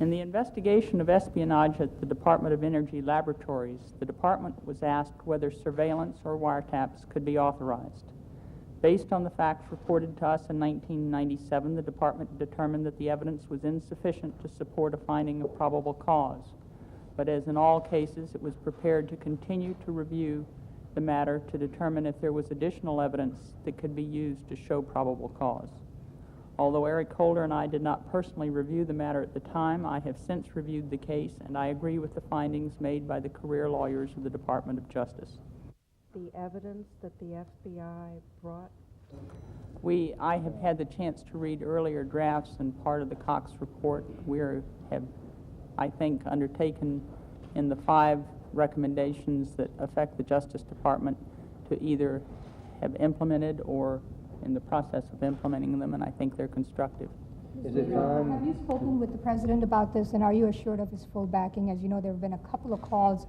In the investigation of espionage at the Department of Energy laboratories, the department was asked whether surveillance or wiretaps could be authorized. Based on the facts reported to us in 1997, the department determined that the evidence was insufficient to support a finding of probable cause. But as in all cases, it was prepared to continue to review the matter to determine if there was additional evidence that could be used to show probable cause. Although Eric Holder and I did not personally review the matter at the time, I have since reviewed the case, and I agree with the findings made by the career lawyers of the Department of Justice. The evidence that the FBI brought? I have had the chance to read earlier drafts and part of the Cox report. We have, I think, undertaken in the 5 recommendations that affect the Justice Department to either have implemented or in the process of implementing them, and I think they're constructive. Is it time? Have you spoken with the President about this, and are you assured of his full backing? As you know, there have been a couple of calls,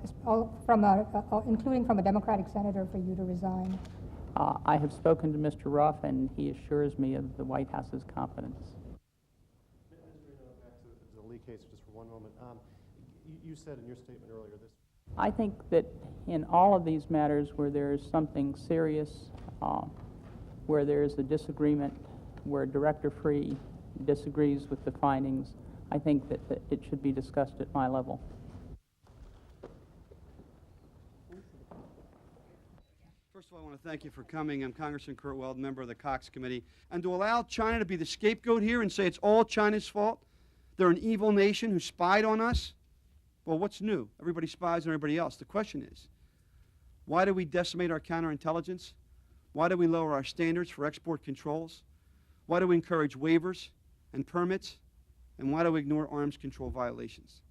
including from a Democratic senator, for you to resign. I have spoken to Mr. Ruff, and he assures me of the White House's confidence. Ms. Reno, back to the Lee case just for one moment. You said in your statement earlier this. I think that in all of these matters where there is something serious, where there is a disagreement, where Director Free disagrees with the findings, I think that it should be discussed at my level. First of all, I want to thank you for coming. I'm Congressman Kurt Weld, member of the Cox Committee. And to allow China to be the scapegoat here and say it's all China's fault, they're an evil nation who spied on us, well, what's new? Everybody spies on everybody else. The question is, why do we decimate our counterintelligence? Why do we lower our standards for export controls? Why do we encourage waivers and permits? And why do we ignore arms control violations?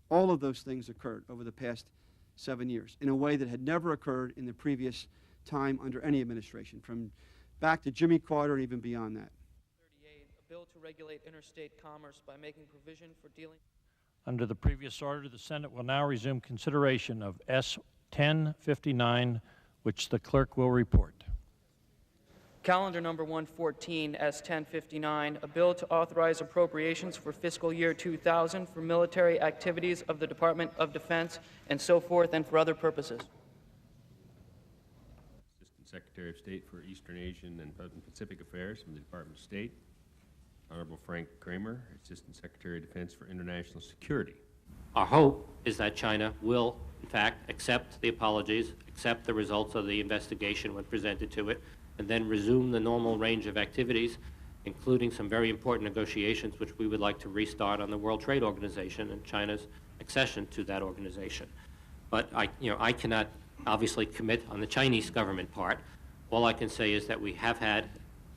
All of those things occurred over the past 7 years in a way that had never occurred in the previous time under any administration, from back to Jimmy Carter and even beyond that. 38, a bill to regulate interstate commerce by making provision for dealing. Under the previous order, the Senate will now resume consideration of S. 1059, which the clerk will report. Calendar number 114, S. 1059, a bill to authorize appropriations for fiscal year 2000 for military activities of the Department of Defense and so forth and for other purposes. Assistant Secretary of State for Eastern Asian and Pacific Affairs from the Department of State, Honorable Frank Kramer, Assistant Secretary of Defense for International Security. Our hope is that China will, in fact, accept the apologies, accept the results of the investigation when presented to it, and then resume the normal range of activities, including some very important negotiations which we would like to restart on the World Trade Organization and China's accession to that organization. But I cannot obviously commit on the Chinese government part. All I can say is that we have had,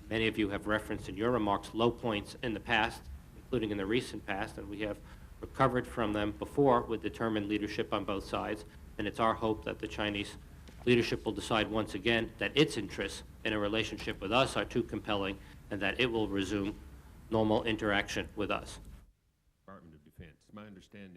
many of you have referenced in your remarks, low points in the past, including in the recent past, and we have recovered from them before with determined leadership on both sides, and it's our hope that the Chinese leadership will decide once again that its interests in a relationship with us are too compelling and that it will resume normal interaction with us. Department of Defense. My understanding